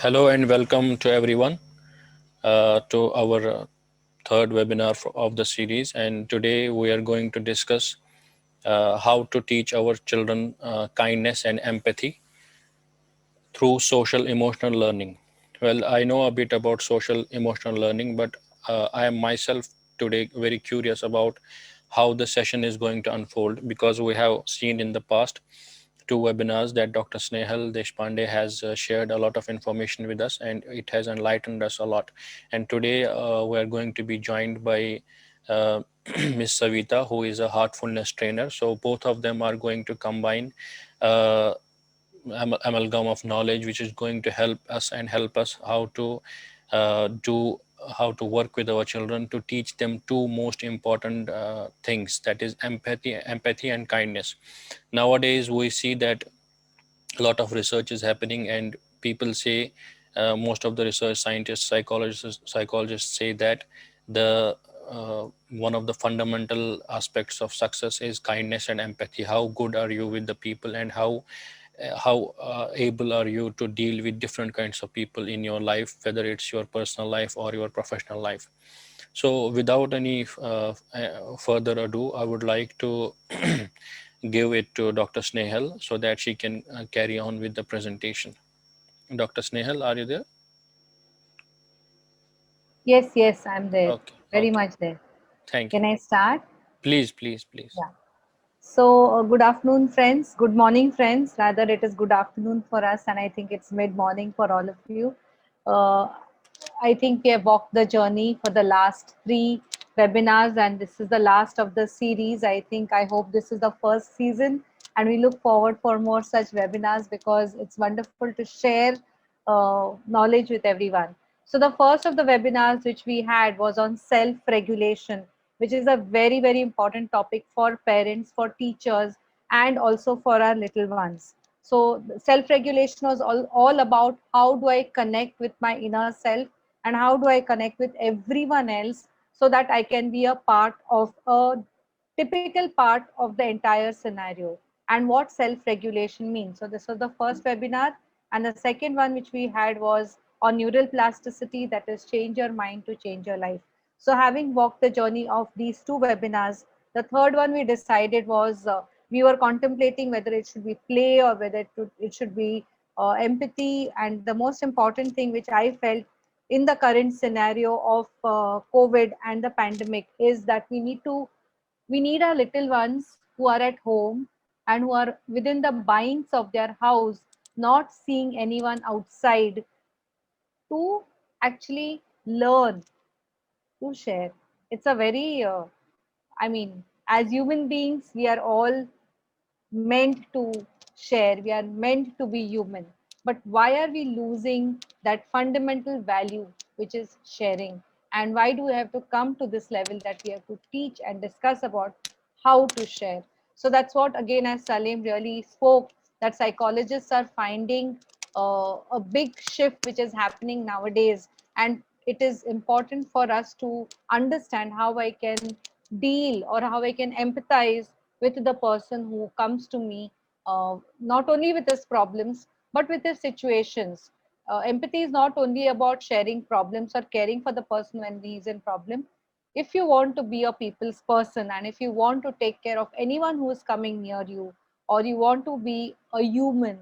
Hello and welcome to everyone to our third webinar of the series. And today we are going to discuss how to teach our children kindness and empathy through social emotional learning. Well, I know a bit about social emotional learning, but I am myself today very curious about how the session is going to unfold because we have seen in the past two webinars that Dr. Snehal Deshpande has shared a lot of information with us and it has enlightened us a lot. And today we are going to be joined by uh, Ms. Savita, who is a heartfulness trainer. So both of them are going to combine uh, amalgam of knowledge which is going to help us and help us do how to work with our children to teach them two most important things, that is empathy and kindness. Nowadays we see that a lot of research is happening and people say most of the research scientists, psychologists say that the one of the fundamental aspects of success is kindness and empathy. How good are you with the people, and how able are you to deal with different kinds of people in your life, whether it's your personal life or your professional life. So without any further ado, I would like to give it to Dr. Snehal so that she can carry on with the presentation. Dr. Snehal, are you there? Yes, I'm there. Okay, Very okay. much there. Thank you. Can I start? Please, please, please. Yeah. So, good afternoon, friends. Good morning, friends. Rather, it is good afternoon for us, and I think it's mid morning for all of you. Uh, I think we have walked the journey for the last three webinars, and this is the last of the series. I hope this is the first season, and we look forward for more such webinars because it's wonderful to share knowledge with everyone. So, the first of the webinars which we had was on self regulation, which is a very, very important topic for parents, for teachers, and also for our little ones. So, self regulation was all about how do I connect with my inner self and how do I connect with everyone else so that I can be a part of a typical part of the entire scenario and what self regulation means. So, this was the first webinar, and the second one which we had was on neural plasticity, that is, change your mind to change your life. So, having walked the journey of these two webinars, the third one we decided was we were contemplating whether it should be play or whether it should be empathy. And the most important thing which I felt in the current scenario of COVID and the pandemic is that we need our little ones who are at home and who are within the binds of their house, not seeing anyone outside, to actually learn to share. It's a very, as human beings, we are all meant to share, we are meant to be human. But why are we losing that fundamental value, which is sharing? And why do we have to come to this level that we have to teach and discuss about how to share? So that's what, again, as Salim really spoke, that psychologists are finding a big shift which is happening nowadays. And it is important for us to understand how I can deal or how I can empathize with the person who comes to me, not only with his problems, but with his situations. Empathy is not only about sharing problems or caring for the person when he is in problem. If you want to be a people's person and if you want to take care of anyone who is coming near you, or you want to be a human,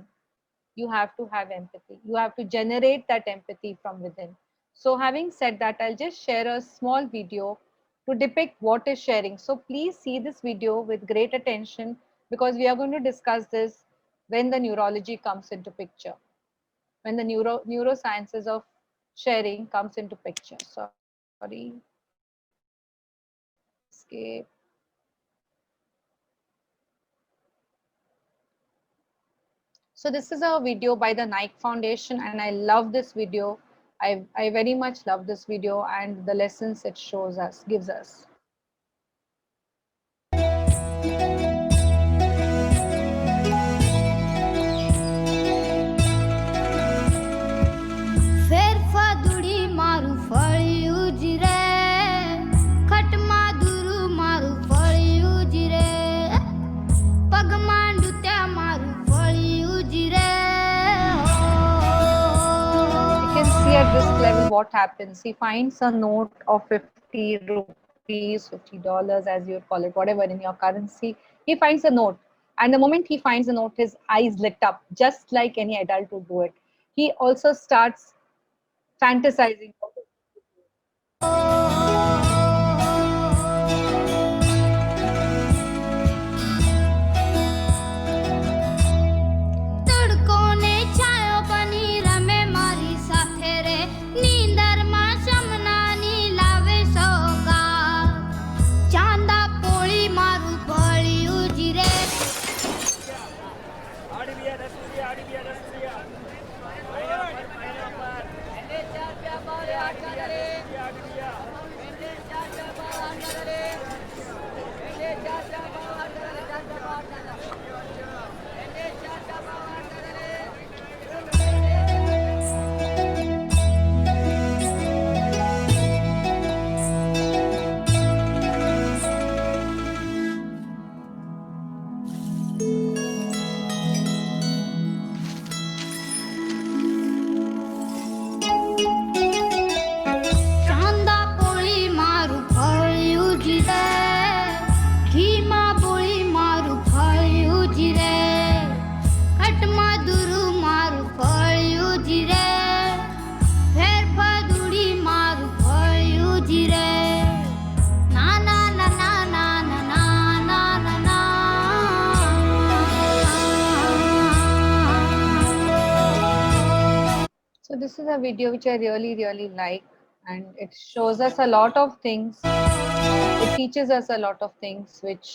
you have to have empathy. You have to generate that empathy from within. So, having said that, I'll just share a small video to depict what is sharing. So, please see this video with great attention because we are going to discuss this when the neurology comes into picture, when the neurosciences of sharing comes into picture. Sorry, escape. So this is a video by the Nike Foundation, and I love this video. I very much love this video and the lessons it shows us, gives us. ફેરફાદુડી મારું ફળિયું જ રે ખટમાં દુરું મારું ફળિયું જ રે પગમાં ડૂત્યા મારું ફળિયું જ રે risk level, what happens? He finds a note of 50 rupees, $50, as you call it, whatever in your currency. He finds a note. And the moment he finds the note, his eyes lit up, just like any adult would do it. He also starts fantasizing. તડકો ને છાયો બની રમે મારી સાથે રે નીંદરમાં શમનાની લાવે સોગાત ચાંદા પોળી મારું ભળ્યું જીરે ચાંદા પોળી મારું ભળ્યું જીરે ઘીમાં બોળી મારું ભળ્યું જીરે ખટમાં દૂરું મારું ભળ્યું જીરે ફેરફદુડી મારું ભળ્યું જીરે ના ના ના ના ના ના ના ના ના So this is a video which I really like, and it shows us a lot of things. It teaches us a lot of things which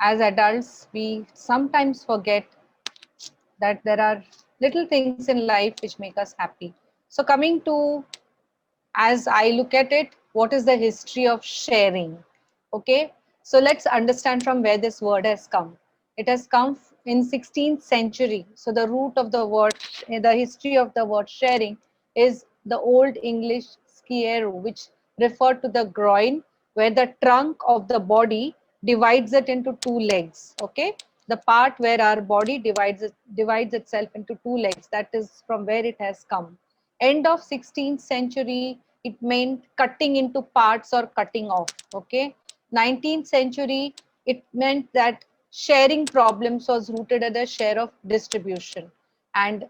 as adults we sometimes forget, that there are little things in life which make us happy. So coming to, as I look at it, what is the history of sharing? Okay, so let's understand from where this word has come. It has come in 16th century. So the root of the word, the history of the word sharing is the Old English skiero, which referred to the groin, where the trunk of the body divides it into two legs. Okay, the part where our body divides itself into two legs. That is from where it has come. End of 16th century, it meant cutting into parts or cutting off. Okay, 19th century, it meant that sharing problems was rooted at the share of distribution. And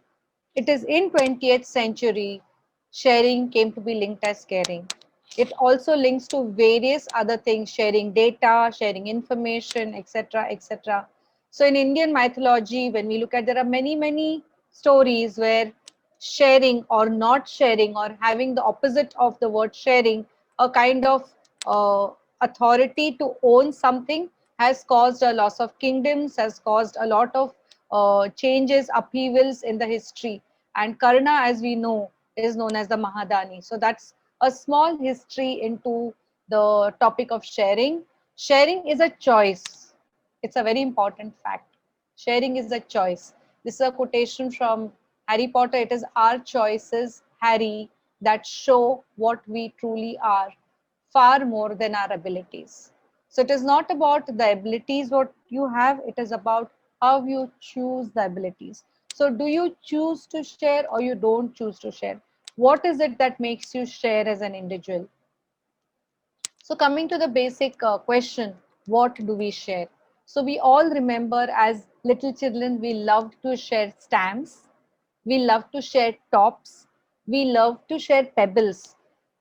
it is in 20th century, sharing came to be linked as caring. It also links to various other things, sharing data, sharing information, etc., etc. So in Indian mythology, when we look at, there are many stories where sharing or not sharing, or having the opposite of the word sharing, a kind of authority to own something, has caused a loss of kingdoms, has caused a lot of changes, upheavals in the history. And Karna, as we know, is known as the Mahadani. So that's a small history into the topic of sharing. Sharing is a choice. It's a very important fact. Sharing is a choice. This is a quotation from Harry Potter. It is our choices, Harry, that show what we truly are, far more than our abilities. So it is not about the abilities what you have, it is about how you choose the abilities. So do you choose to share or you don't choose to share? What is it that makes you share as an individual? So coming to the basic question, what do we share? So we all remember as little children, we loved to share stamps, we love to share tops, we love to share pebbles,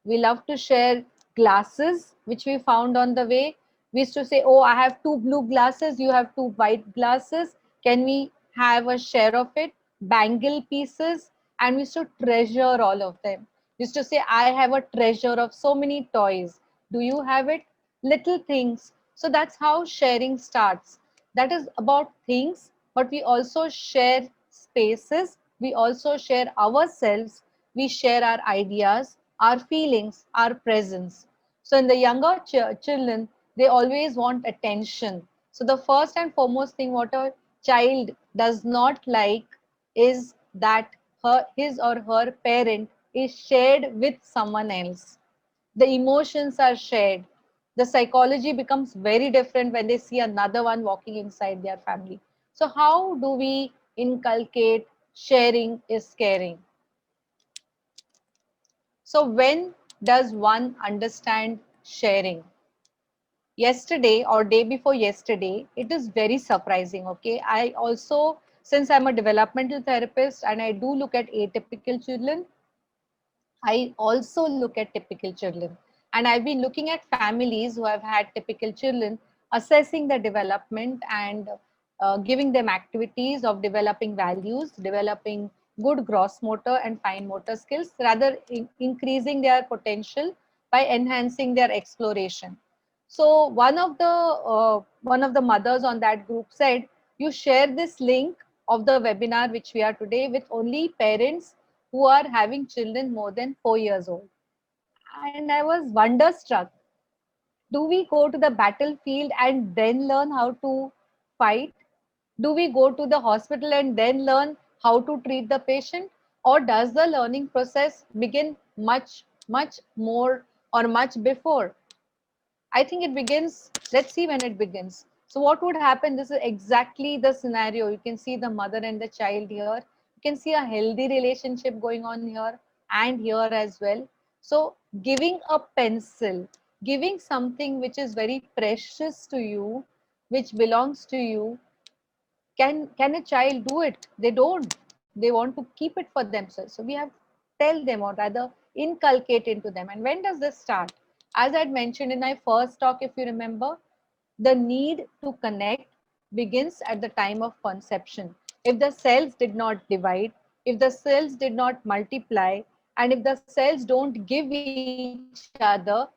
we love to share glasses which we found on the way. We used to say, oh, I have two blue glasses, you have two white glasses, can we have a share of it? Bangle pieces, and we used to treasure all of them. We used to say, I have a treasure of so many toys, do you have it? Little things. So that's how sharing starts. That is about things, but we also share spaces, we also share ourselves, we share our ideas, our feelings, our presence. So in the younger children, they always want attention. So the first and foremost thing what a child does not like is that his or her parent is shared with someone else. The emotions are shared. The psychology becomes very different when they see another one walking inside their family. So how do we inculcate sharing is caring? So when does one understand sharing? Yesterday or day before yesterday, it is very surprising. Okay, I also, since I'm a developmental therapist and I do look at atypical children, I also look at typical children. And I've been looking at families who have had typical children, assessing the development and giving them activities of developing values, developing good gross motor and fine motor skills, rather increasing their potential by enhancing their exploration. So one of the mothers on that group said, "You share this link of the webinar which we are today with only parents who are having children more than 4 years old." And I was wonderstruck. Do we go to the battlefield and then learn how to fight? Do we go to the hospital and then learn how to treat the patient? Or does the learning process begin much, much more or much before? I think it begins, let's see when it begins. So what would happen? This is exactly the scenario. You can see the mother and the child here. You can see a healthy relationship going on here and here as well. So giving a pencil, giving something which is very precious to you, which belongs to you, can a child do it? They don't. They want to keep it for themselves. So we have to tell them, or rather inculcate into them. And when does this start? As I'd mentioned in my first talk, if you remember, the need to connect begins at the time of conception. If the cells did not divide, if the cells did not multiply, and if the cells don't give each other,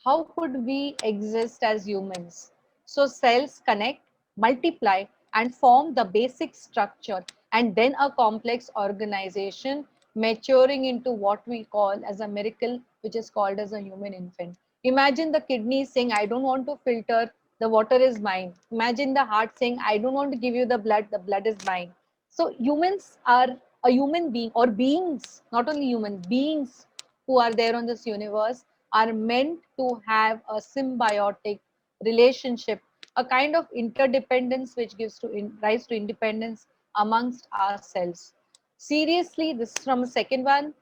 how could we exist as humans? So cells connect, multiply, and form the basic structure, and then a complex organization maturing into what we call as a miracle, which is called as a human infant. Imagine the kidney saying, "I don't want to filter, the water is mine." Imagine the heart saying, "I don't want to give you the blood is mine." So humans are, a human being or beings, not only human beings who are there on this universe, are meant to have a symbiotic relationship, a kind of interdependence which gives rise to independence amongst ourselves. Seriously, this is from a second one.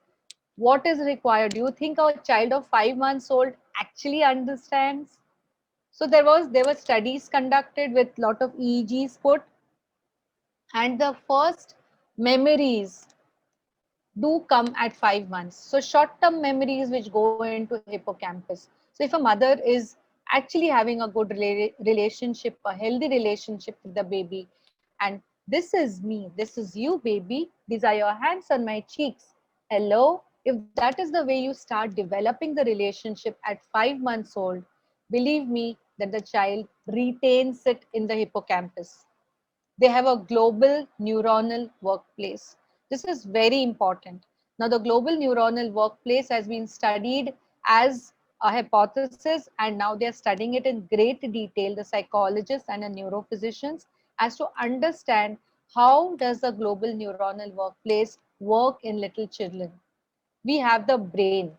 What is required? Do you think a child of 5 months old actually understands? So there were studies conducted with lot of EEGs put, and the first memories do come at 5 months. So short-term memories which go into hippocampus. So if a mother is actually having a good relationship, a healthy relationship with the baby, and "This is me, this is you, baby, these are your hands on my cheeks. Hello." If that is the way you start developing the relationship at 5 months old, believe me that the child retains it in the hippocampus. They have a global neuronal workplace. This is very important. Now, the global neuronal workplace has been studied as a hypothesis, and now they're studying it in great detail, the psychologists and the neurophysicians, as to understand how does the global neuronal workplace work in little children. We have the brain.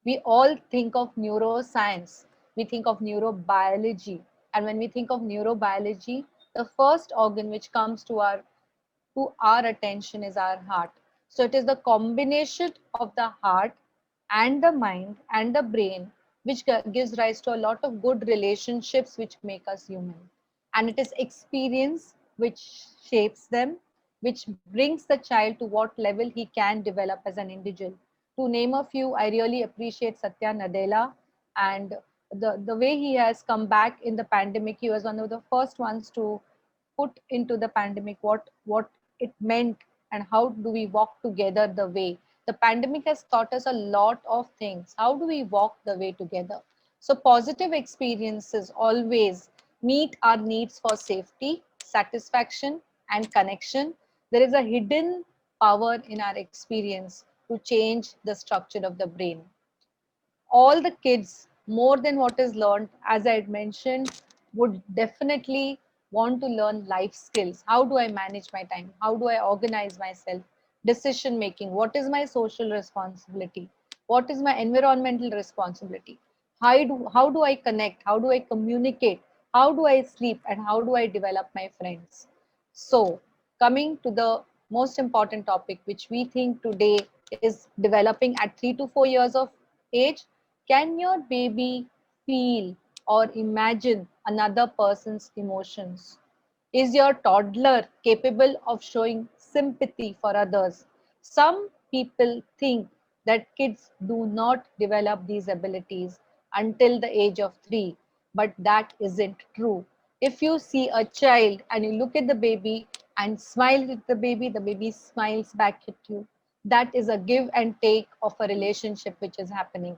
We all think of neuroscience. We think of neurobiology. And when we think of neurobiology, the first organ which comes to our attention is our heart. So it is the combination of the heart and the mind and the brain which gives rise to a lot of good relationships which make us human. And it is experience which shapes them, which brings the child to what level he can develop as an individual. To name a few, I really appreciate Satya Nadella, and the way he has come back in the pandemic. He was one of the first ones to put into the pandemic what it meant and how do we walk together the way. The pandemic has taught us a lot of things. How do we walk the way together? So positive experiences always meet our needs for safety, satisfaction, and connection. There is a hidden power in our experience to change the structure of the brain. All the kids, more than what is learned, as I had mentioned, would definitely want to learn life skills. How do I manage my time? How do I organize myself? Decision making. What is my social responsibility? What is my environmental responsibility? How do I connect? How do I communicate? How do I sleep? And how do I develop my friends? So, coming to the most important topic, which we think today is developing at 3 to 4 years of age, can your baby feel or imagine another person's emotions? Is your toddler capable of showing sympathy for others? Some people think that kids do not develop these abilities until the age of 3, but that isn't true. If you see a child and you look at the baby and smile at the baby smiles back at you. That is a give and take of a relationship which is happening.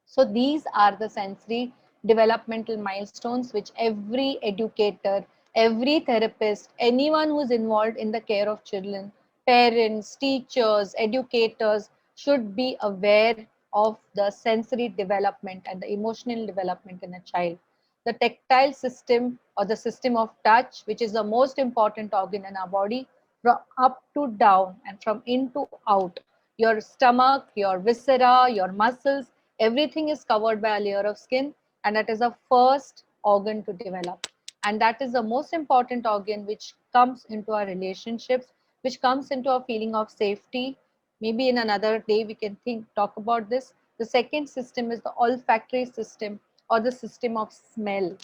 So these are the sensory developmental milestones which every educator, every therapist, anyone who's involved in the care of children, parents, teachers, educators should be aware of the sensory development and the emotional development in a child. The tactile system or the system of touch, which is the most important organ in our body, from up to down and from in to out, your stomach, your viscera, your muscles, everything is covered by a layer of skin, and that is the first organ to develop. And that is the most important organ which comes into our relationships, which comes into a feeling of safety. Maybe in another day we can talk about this. The second system is the olfactory system or the system of smell.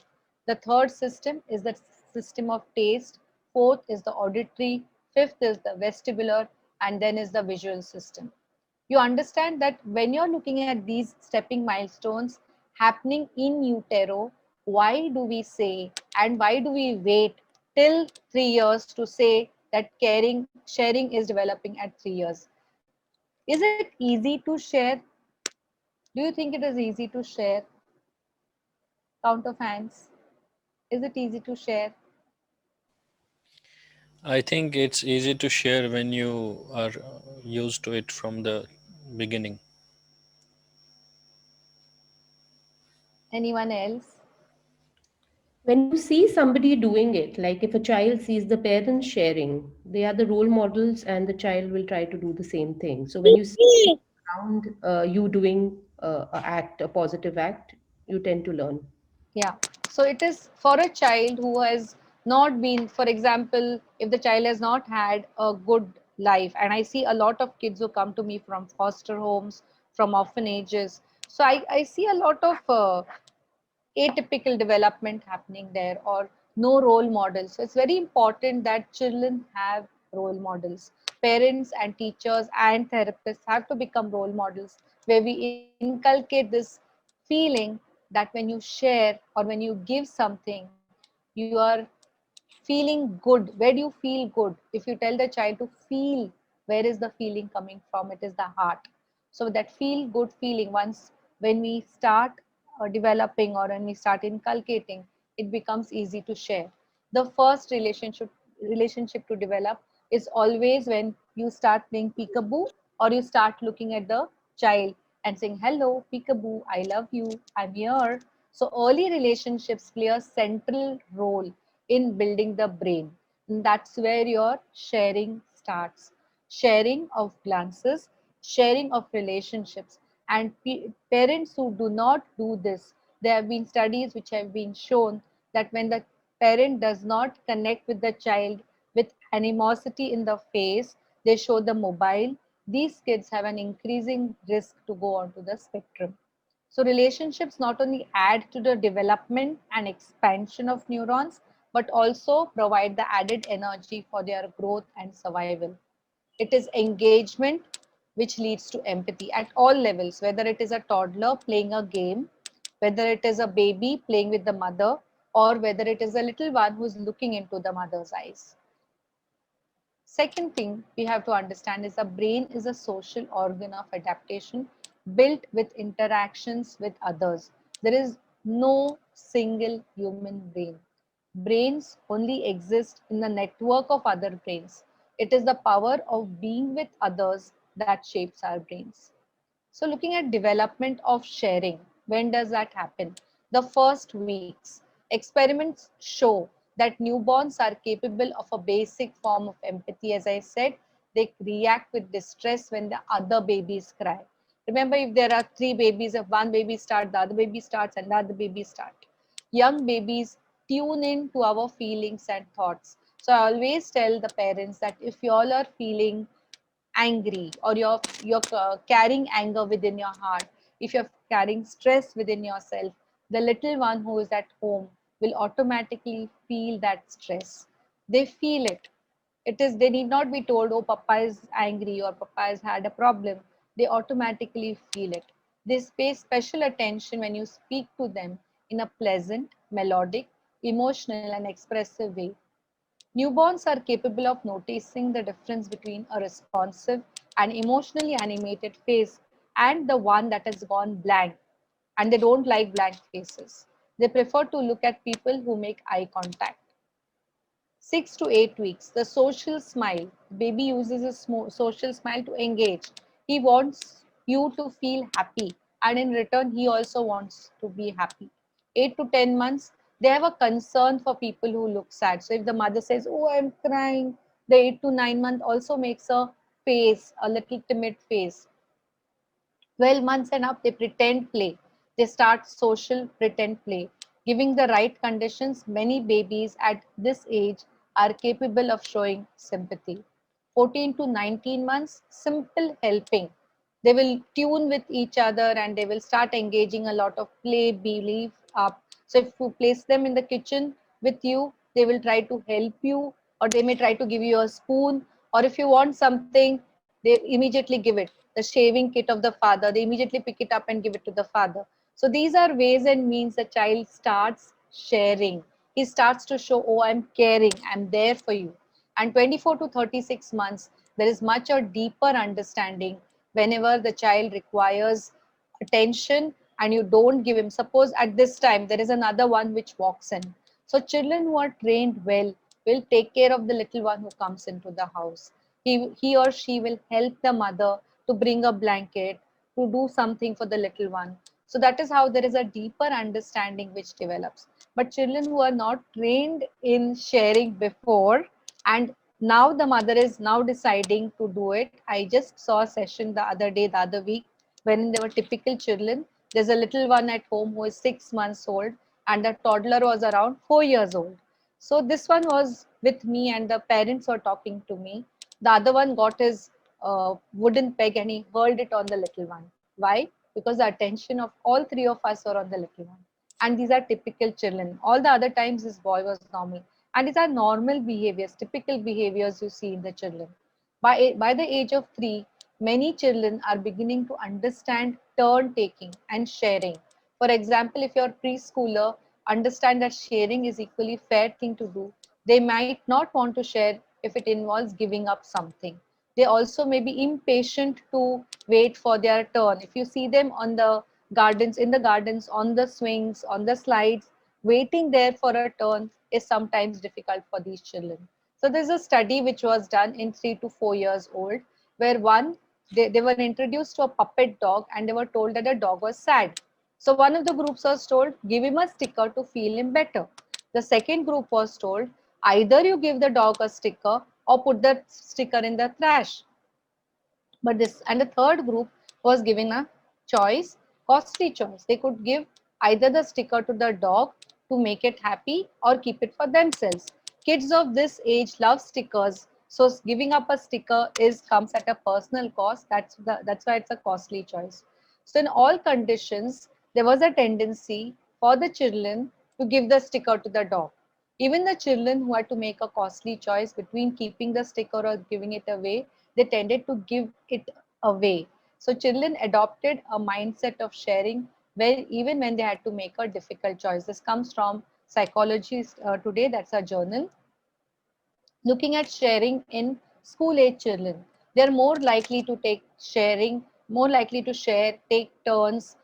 The third system is the system of taste. Fourth is the auditory. Fifth is the vestibular, and then is the visual system. You understand that when you're looking at these stepping milestones happening in utero, why do we say and why do we wait till 3 years to say that sharing is developing at 3 years? Is it easy to share? Do you think it is easy to share? Count of hands. Is it easy to share? I think it's easy to share when you are used to it from the beginning. Anyone else? When you see somebody doing it, like if a child sees the parents sharing, they are the role models and the child will try to do the same thing. So when you see around you doing a positive act, you tend to learn. Yeah. So it is for a child who has not been, for example, if the child has not had a good life, and I see a lot of kids who come to me from foster homes, from orphanages. So I see a lot of atypical development happening there or no role models. So it's very important that children have role models. Parents and teachers and therapists have to become role models where we inculcate this feeling that when you share or when you give something, you are feeling good. Where do you feel good? If you tell the child to feel, where is the feeling coming from? It is the heart. So that feel good feeling, once when we start developing or when we start inculcating, it becomes easy to share. The first relationship to develop is always when you start playing peekaboo or you start looking at the child and saying, hello peekaboo, I love you, I'm here. So early relationships play a central role in building the brain. And that's where your sharing starts. Sharing of glances, sharing of relationships. And parents who do not do this, there have been studies which have been shown that when the parent does not connect with the child with animosity in the face, they show the mobile, these kids have an increasing risk to go onto the spectrum. So relationships not only add to the development and expansion of neurons, but also provide the added energy for their growth and survival. It is engagement which leads to empathy at all levels, whether it is a toddler playing a game, whether it is a baby playing with the mother, or whether it is a little one who's looking into the mother's eyes. Second thing we have to understand is the brain is a social organ of adaptation built with interactions with others. There is no single human brain. Brains only exist in the network of other brains. It is the power of being with others that shapes our brains. So looking at development of sharing, when does that happen? The first weeks. Experiments show that newborns are capable of a basic form of empathy. As I said, they react with distress when the other babies cry. Remember, if there are three babies, if one baby starts, the other baby starts, and the other baby starts. Young babies tune in to our feelings and thoughts. So I always tell the parents that if you all are feeling angry, or you're carrying anger within your heart, if you're carrying stress within yourself, the little one who is at home will automatically feel that stress. They feel it. It is, they need not be told, oh, papa is angry or papa has had a problem. They automatically feel it. They pay special attention when you speak to them in a pleasant, melodic, emotional, and expressive way. Newborns are capable of noticing the difference between a responsive and emotionally animated face and the one that has gone blank. And they don't like blank faces. They prefer to look at people who make eye contact. 6 to 8 weeks, the social smile. Baby uses a social smile to engage. He wants you to feel happy, and in return, he also wants to be happy. 8 to 10 months, they have a concern for people who look sad. So if the mother says, "Oh, I'm crying," the 8 to 9 month also makes a face, a little timid face. 12 months and up, they pretend play. They start social pretend play. Giving the right conditions, many babies at this age are capable of showing sympathy. 14 to 19 months, simple helping. They will tune with each other and they will start engaging a lot of play, believe up. So if you place them in the kitchen with you, they will try to help you, or they may try to give you a spoon, or if you want something, they immediately give it. The shaving kit of the father, they immediately pick it up and give it to the father. So these are ways and means the child starts sharing. He starts to show, oh, I'm caring, I'm there for you. And 24 to 36 months, there is much a deeper understanding whenever the child requires attention and you don't give him. Suppose at this time there is another one which walks in. So children who are trained well will take care of the little one who comes into the house. He or she will help the mother to bring a blanket, to do something for the little one. So that is how there is a deeper understanding which develops. But children who are not trained in sharing before, and now the mother is now deciding to do it. I just saw a session the other day, the other week, when there were typical children. There's a little one at home who is 6 months old, and the toddler was around 4 years old. So this one was with me, and the parents were talking to me. The other one got his wooden peg and he hurled it on the little one. Why? Because the attention of all three of us were on the little one. And these are typical children. All the other times this boy was normal. And these are normal behaviors, typical behaviors you see in the children. By the age of 3, many children are beginning to understand turn taking and sharing. For example, if your preschooler understand that sharing is equally fair thing to do, they might not want to share if it involves giving up something. They also may be impatient to wait for their turn. If you see them on the gardens, in the gardens, on the swings, on the slides, waiting there for a turn is sometimes difficult for these children. So there's a study which was done in 3 to 4 years old, where they were introduced to a puppet dog and they were told that the dog was sad. So one of the groups was told, give him a sticker to feel him better. The second group was told, either you give the dog a sticker or put the sticker in the trash. But this, and the third group was given a choice, costly choice. They could give either the sticker to the dog to make it happy or keep it for themselves. Kids of this age love stickers, so giving up a sticker is comes at a personal cost. That's why it's a costly choice. So in all conditions, there was a tendency for the children to give the sticker to the dog. Even the children who had to make a costly choice between keeping the sticker or giving it away, they tended to give it away. So children adopted a mindset of sharing where even when they had to make a difficult choice. This comes from Psychology Today, that's a journal. Looking at sharing in school age children, they're more likely to take sharing, more likely to share, take turns,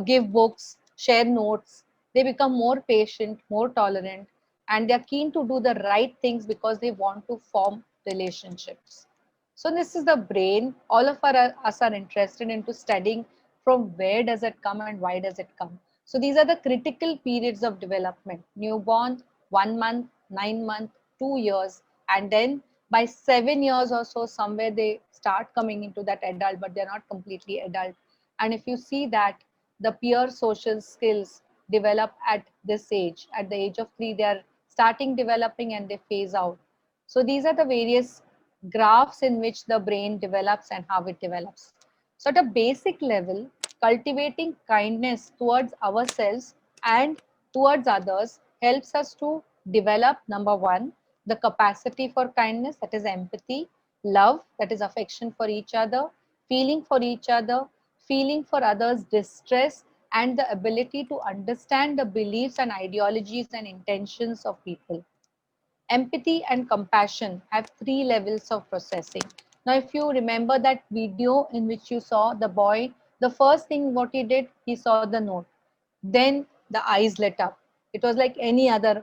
give books, share notes. They become more patient, more tolerant, and they're keen to do the right things because they want to form relationships. So this is the brain. All of us are interested into studying from where does it come and why does it come. So these are the critical periods of development. Newborn, 1 month, 9 month, 2 years, and then by 7 years or so, somewhere they start coming into that adult, but they're not completely adult. And if you see that the peer social skills develop at this age, at the age of 3, they are starting developing and they phase out. So these are the various graphs in which the brain develops and how it develops. So at a basic level, cultivating kindness towards ourselves and towards others helps us to develop, number one, the capacity for kindness, that is empathy, love, that is affection for each other, feeling for others' distress, and the ability to understand the beliefs and ideologies and intentions of people. Empathy and compassion have three levels of processing. Now, if you remember that video in which you saw the boy, the first thing what he did, he saw the note. Then the eyes lit up. It was like any other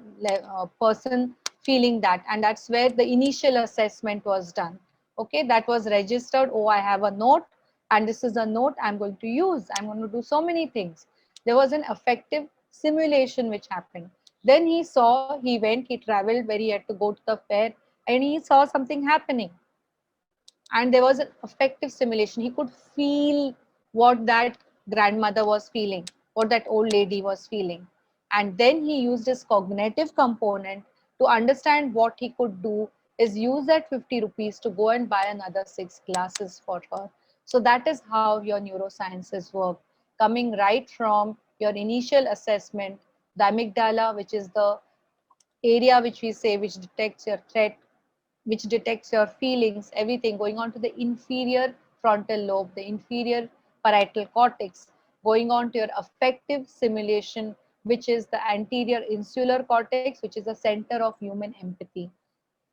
person feeling that. And that's where the initial assessment was done. Okay, that was registered. Oh, I have a note, and this is a note I'm going to use. I'm going to do so many things. There was an affective simulation which happened. Then he saw, he went, he traveled where he had to go to the fair, and he saw something happening. And there was an affective simulation. He could feel what that grandmother was feeling, what that old lady was feeling. And then he used his cognitive component to understand what he could do is use that 50 rupees to go and buy another 6 glasses for her. So that is how your neurosciences work, coming right from your initial assessment, the amygdala, which is the area which we say which detects your threat, which detects your feelings, everything, going on to the inferior frontal lobe, the inferior parietal cortex, going on to your affective simulation, which is the anterior insular cortex, which is the center of human empathy,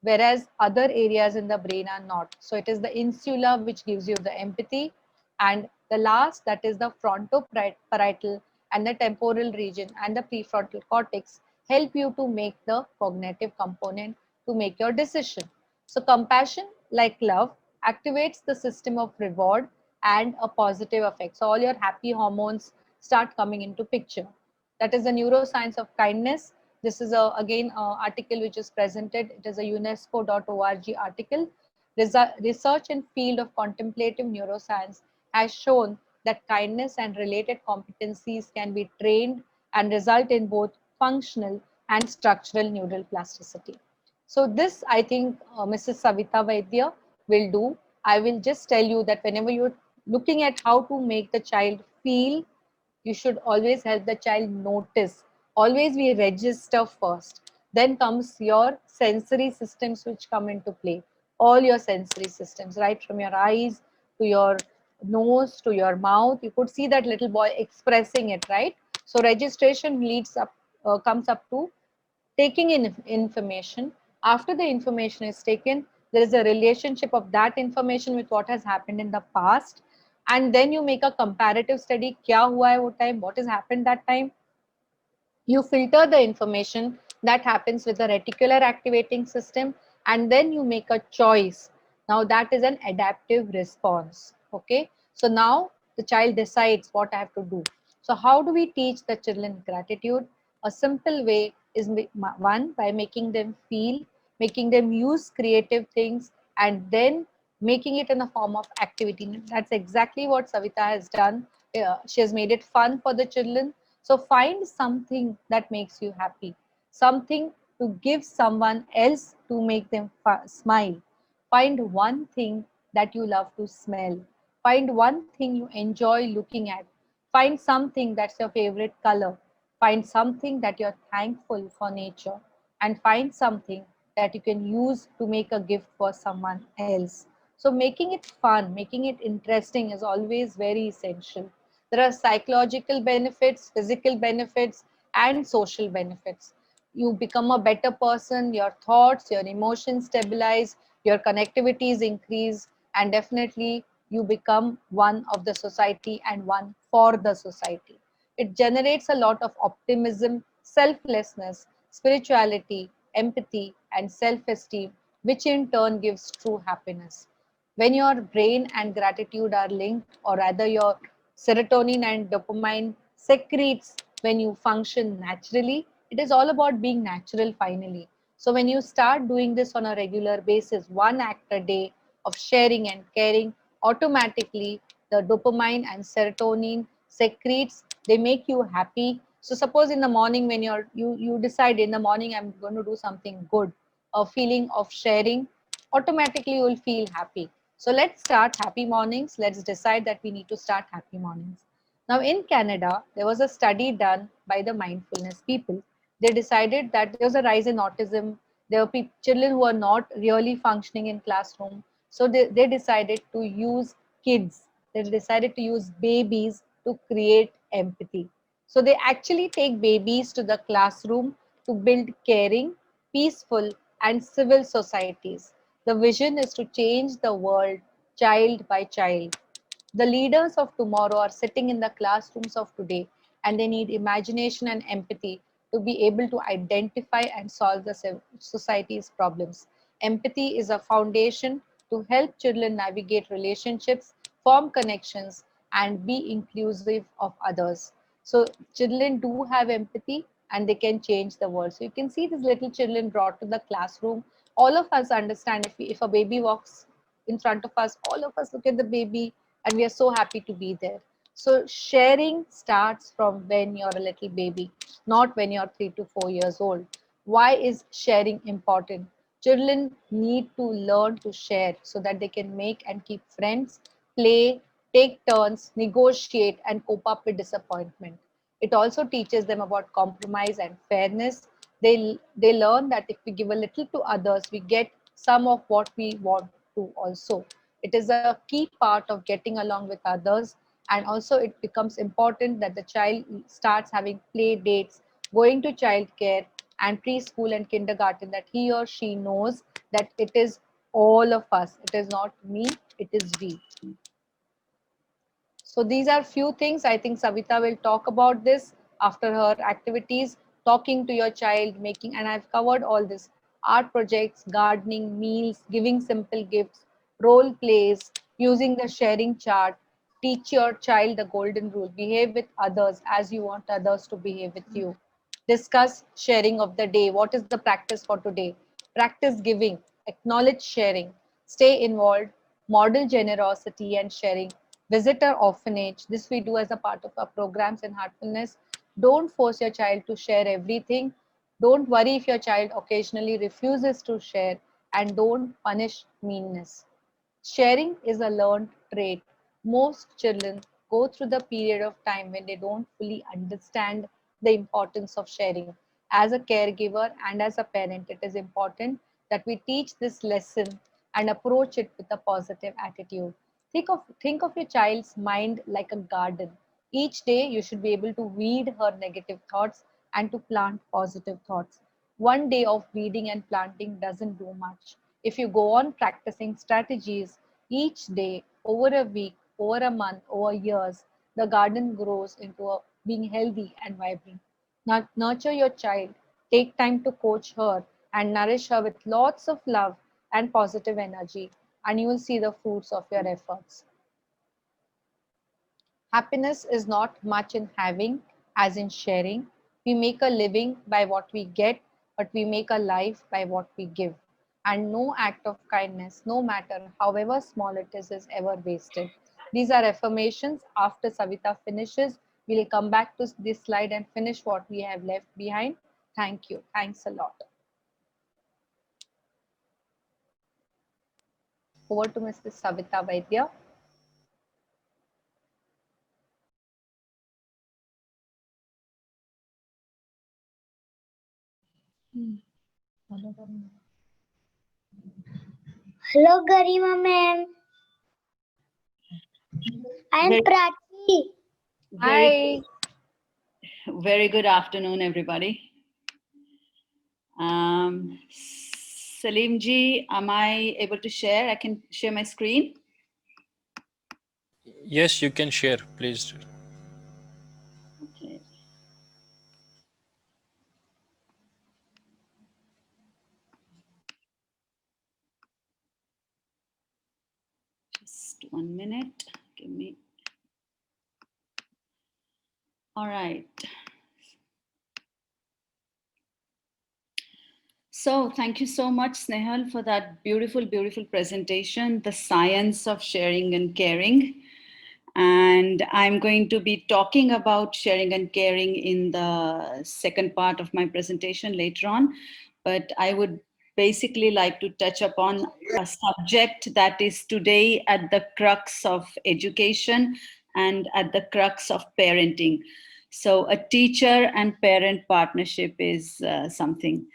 whereas other areas in the brain are not. So it is the insula which gives you the empathy, and the last, that is the frontoparietal and the temporal region and the prefrontal cortex, help you to make the cognitive component to make your decision. So compassion, like love, activates the system of reward and a positive effect. So all your happy hormones start coming into picture. That is the neuroscience of kindness. This is again article which is presented. It is a UNESCO.org article. Research in field of contemplative neuroscience has shown that kindness and related competencies can be trained and result in both functional and structural neural plasticity. So this, I think, Mrs. Savita Vaidya will do. I will just tell you that whenever you're looking at how to make the child feel, you should always help the child notice. Always we register first. Then comes your sensory systems which come into play. All your sensory systems, right from your eyes to your nose to your mouth. You could see that little boy expressing it, right? So registration leads up, comes up to taking in information. After the information is taken, there is a relationship of that information with what has happened in the past, and then you make a comparative study. Kya hua hai wo time, what has happened that time. You filter the information that happens with the reticular activating system, and then you make a choice. Now that is an adaptive response. Okay, so now the child decides what I have to do. So how do we teach the children gratitude? A simple way is one, by making them feel, making them use creative things, and then making it in a form of activity. That's exactly what Savita has done. She has made it fun for the children. So find something that makes you happy, something to give someone else to make them smile. Find one thing that you love to smell. Find one thing you enjoy looking at. Find something that's your favorite color. Find something that you're thankful for nature. And find something that you can use to make a gift for someone else. So making it fun, making it interesting is always very essential. There are psychological benefits, physical benefits, and social benefits. You become a better person, your thoughts, your emotions stabilize, your connectivities increase, and definitely you become one of the society and one for the society. It generates a lot of optimism, selflessness, spirituality, empathy, and self esteem, which in turn gives true happiness. When your brain and gratitude are linked, or rather your serotonin and dopamine secretes when you function naturally, it is all about being natural finally. So when you start doing this on a regular basis, one act a day of sharing and caring, automatically the dopamine and serotonin secretes, they make you happy. So suppose in the morning when you decide in the morning I'm going to do something good, a feeling of sharing, automatically you will feel happy. So let's start happy mornings. Let's decide that we need to start happy mornings. Now in Canada, there was a study done by the mindfulness people. They decided that there was a rise in autism. There were children who are not really functioning in classroom. So they decided to use kids. They decided to use babies to create empathy. So they actually take babies to the classroom to build caring, peaceful, and civil societies. The vision is to change the world child by child. The leaders of tomorrow are sitting in the classrooms of today, and they need imagination and empathy to be able to identify and solve the society's problems. Empathy is a foundation to help children navigate relationships, form connections, and be inclusive of others. So, children do have empathy and they can change the world. So, you can see these little children brought to the classroom. All of us understand if a baby walks in front of us, all of us look at the baby and we are so happy to be there. So sharing starts from when you're a little baby, not when you're 3 to 4 years old. Why is sharing important? Children need to learn to share so that they can make and keep friends, play, take turns, negotiate, and cope up with disappointment. It also teaches them about compromise and fairness. They learn that if we give a little to others, we get some of what we want to also. It is a key part of getting along with others, and also it becomes important that the child starts having play dates, going to childcare and preschool and kindergarten, that he or she knows that it is all of us. It is not me, it is we. So these are few things. I think Savita will talk about this after her activities, talking to your child, making, and I've covered all this: art projects, gardening, meals, giving simple gifts, role plays, using the sharing chart. Teach your child the golden rule: behave with others as you want others to behave with you. Discuss sharing of the day. What is the practice for today? Practice giving, acknowledge sharing, stay involved, model generosity and sharing, visit our orphanage. This we do as a part of our programs in Heartfulness. Don't force your child to share everything. Don't worry if your child occasionally refuses to share, and don't punish meanness. Sharing is a learned trait. Most children go through the period of time when they don't fully understand the importance of sharing. As a caregiver and as a parent, it is important that we teach this lesson and approach it with a positive attitude. Think of your child's mind like a garden. Each day you should be able to weed her negative thoughts and to plant positive thoughts. One day of weeding and planting doesn't do much. If you go on practicing strategies each day, over a week, over a month, over years, the garden grows into being healthy and vibrant. Now, nurture your child, take time to coach her and nourish her with lots of love and positive energy, and you will see the fruits of your efforts. Happiness is not much in having as in sharing. We make a living by what we get, but we make a life by what we give. And no act of kindness, no matter however small it is ever wasted. These are affirmations. After Savita finishes, we'll come back to this slide and finish what we have left behind. Thank you. Thanks a lot. Over to Mrs. Savita Vaidya. Hello, Garima ma'am. I am Very, Prachi. Hi. very good afternoon, everybody. Salim ji, am I able to share? I can share my screen. Yes, you can share, please. Okay. Just 1 minute. Give me. All right. So thank you so much, Snehal, for that beautiful, beautiful presentation, The Science of Sharing and Caring. And I'm going to be talking about sharing and caring in the second part of my presentation later on. But I would basically like to touch upon a subject that is today at the crux of education and at the crux of parenting. So a teacher and parent partnership is something.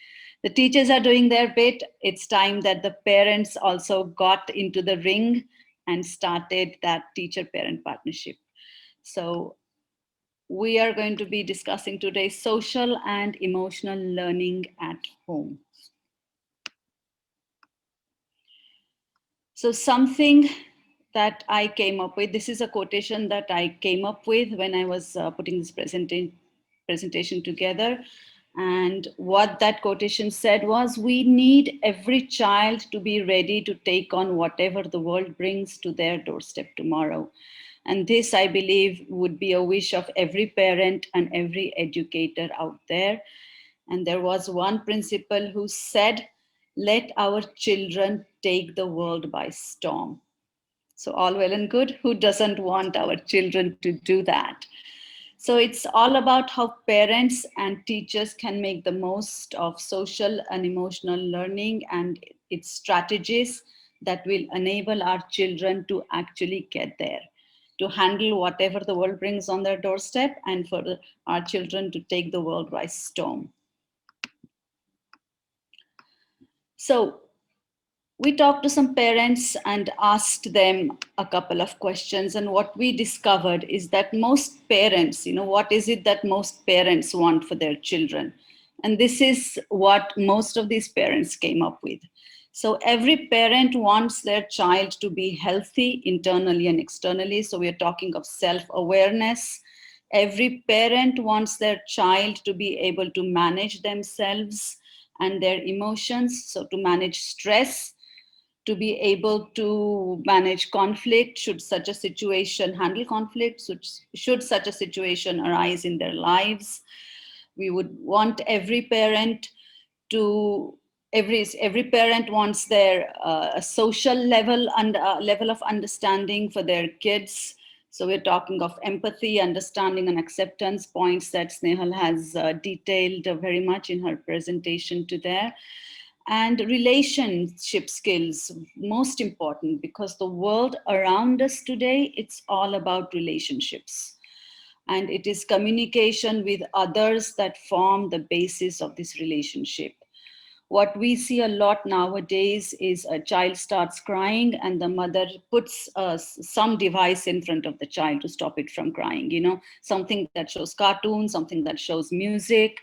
The teachers are doing their bit. It's time that the parents also got into the ring and started that teacher-parent partnership. So we are going to be discussing today social and emotional learning at home. So something that I came up with, this is a quotation that I came up with when I was putting this presentation together. And what that quotation said was, we need every child to be ready to take on whatever the world brings to their doorstep tomorrow. And this, I believe, would be a wish of every parent and every educator out there. And there was one principal who said, let our children take the world by storm. So all well and good. Who doesn't want our children to do that? So it's all about how parents and teachers can make the most of social and emotional learning and its strategies that will enable our children to actually get there, to handle whatever the world brings on their doorstep, and for our children to take the world by storm. So we talked to some parents and asked them a couple of questions. And what we discovered is that most parents, what is it that most parents want for their children? And this is what most of these parents came up with. So every parent wants their child to be healthy internally and externally. So we're talking of self-awareness. Every parent wants their child to be able to manage themselves and their emotions. So to manage stress, to be able to manage conflict, should such a situation handle conflict, should such a situation arise in their lives. We would want every parent to, every parent wants their social level and level of understanding for their kids. So we're talking of empathy, understanding, and acceptance, points that Snehal has detailed very much in her presentation today. And relationship skills, most important, because the world around us today, it's all about relationships. And it is communication with others that form the basis of this relationship. What we see a lot nowadays is a child starts crying and the mother puts some device in front of the child to stop it from crying, something that shows cartoons, something that shows music.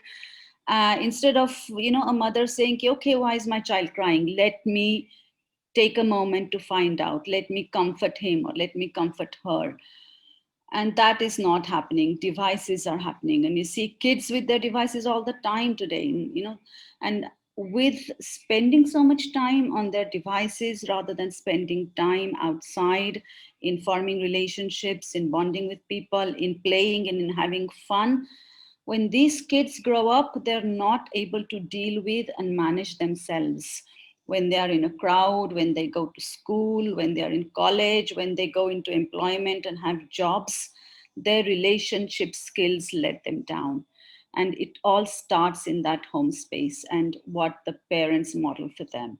Instead of a mother saying, okay, why is my child crying, let me take a moment to find out, let me comfort him or let me comfort her. And that is not happening. Devices are happening, and you see kids with their devices all the time today, and with spending so much time on their devices rather than spending time outside in forming relationships, in bonding with people, in playing and in having fun. When these kids grow up, they're not able to deal with and manage themselves. When they are in a crowd, when they go to school, when they are in college, when they go into employment and have jobs, their relationship skills let them down. And it all starts in that home space and what the parents model for them.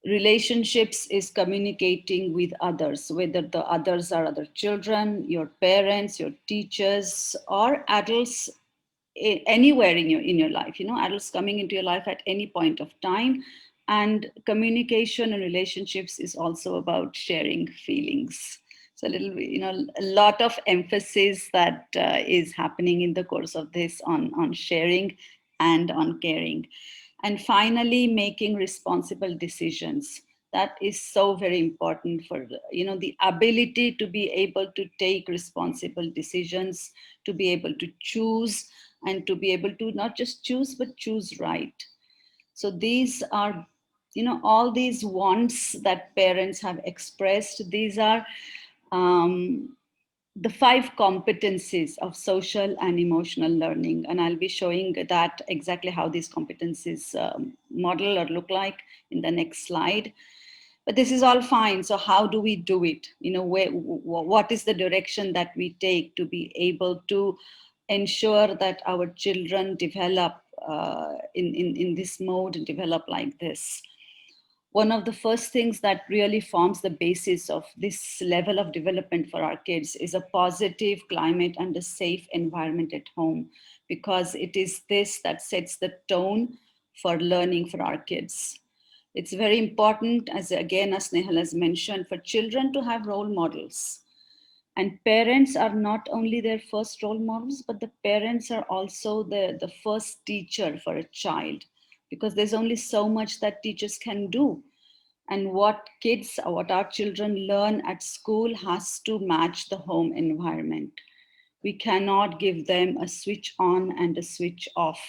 Relationships is communicating with others, whether the others are other children, your parents, your teachers, or adults anywhere in your life, adults coming into your life at any point of time. And communication and relationships is also about sharing feelings. So a lot of emphasis that is happening in the course of this on sharing and on caring. And finally, making responsible decisions. That is so very important for, the ability to be able to take responsible decisions, to be able to choose, and to be able to not just choose, but choose right. So these are, all these wants that parents have expressed. These are the 5 competencies of social and emotional learning. And I'll be showing that exactly how these competencies model or look like in the next slide. But this is all fine. So how do we do it? What is the direction that we take to be able to ensure that our children develop in this mode develop like this. One of the first things that really forms the basis of this level of development for our kids is a positive climate and a safe environment at home, because it is this that sets the tone for learning for our kids. It's very important, as Snehal has mentioned, for children to have role models. And parents are not only their first role models, but the parents are also the first teacher for a child, because there's only so much that teachers can do. And what our children learn at school has to match the home environment. We cannot give them a switch on and a switch off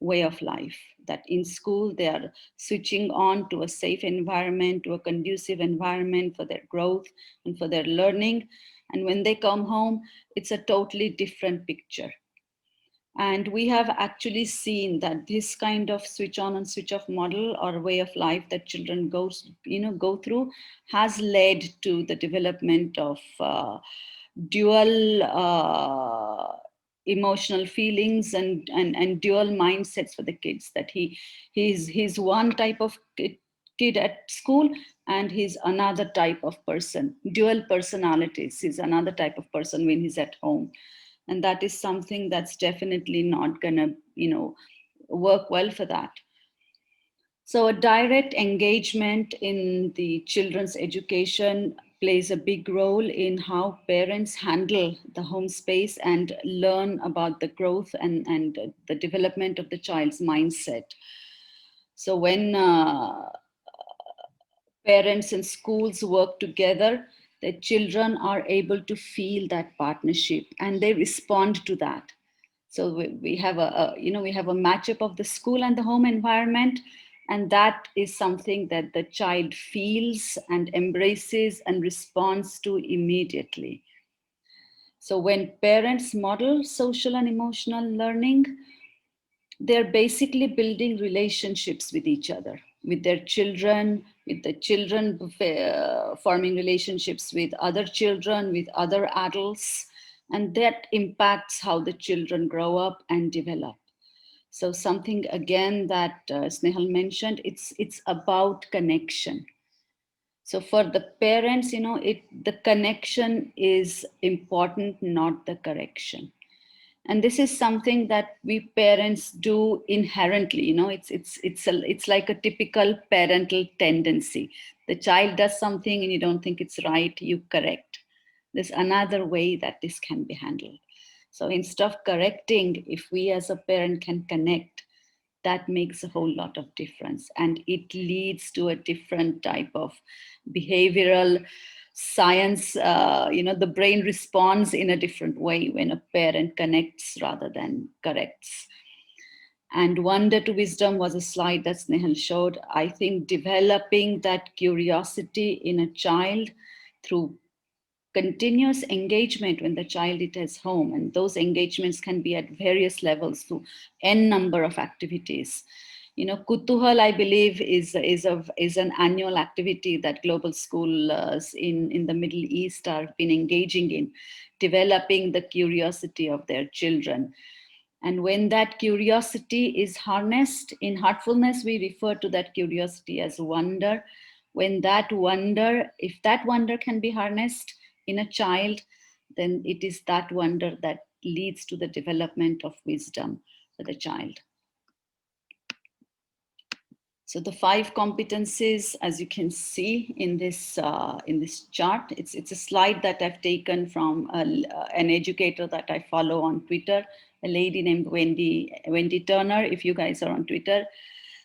way of life, that in school they are switching on to a safe environment, to a conducive environment for their growth and for their learning. And when they come home, it's a totally different picture. And we have actually seen that this kind of switch on and switch off model or way of life that children go through has led to the development of dual emotional feelings and dual mindsets for the kids, that he's one type of kid at school and he's another type of person. Dual personalities. He's another type of person when he's at home. And that is something that's definitely not gonna, work well for that. So a direct engagement in the children's education plays a big role in how parents handle the home space and learn about the growth and the development of the child's mindset. So when parents and schools work together, the children are able to feel that partnership and they respond to that. So we have a matchup of the school and the home environment, and that is something that the child feels and embraces and responds to immediately. So when parents model social and emotional learning, they're basically building relationships with each other, with their children, with the children forming relationships with other children, with other adults, and that impacts how the children grow up and develop. So something again that Snehal mentioned, it's about connection. So for the parents, the connection is important, not the correction. And this is something that we parents do inherently. It's like a typical parental tendency. The child does something and you don't think it's right, you correct. There's another way that this can be handled. So instead of correcting, if we as a parent can connect, that makes a whole lot of difference. And it leads to a different type of behavioral science. The brain responds in a different way when a parent connects rather than corrects. And wonder to wisdom was a slide that Snehal showed. I think developing that curiosity in a child through continuous engagement when the child is home, and those engagements can be at various levels through n number of activities. Kutuhal, I believe, is an annual activity that global schools in the Middle East have been engaging in, developing the curiosity of their children. And when that curiosity is harnessed, in Heartfulness, we refer to that curiosity as wonder. If that wonder can be harnessed in a child, then it is that wonder that leads to the development of wisdom for the child. So the 5 competencies, as you can see in this chart, it's a slide that I've taken from an educator that I follow on Twitter, a lady named Wendy Turner, if you guys are on Twitter.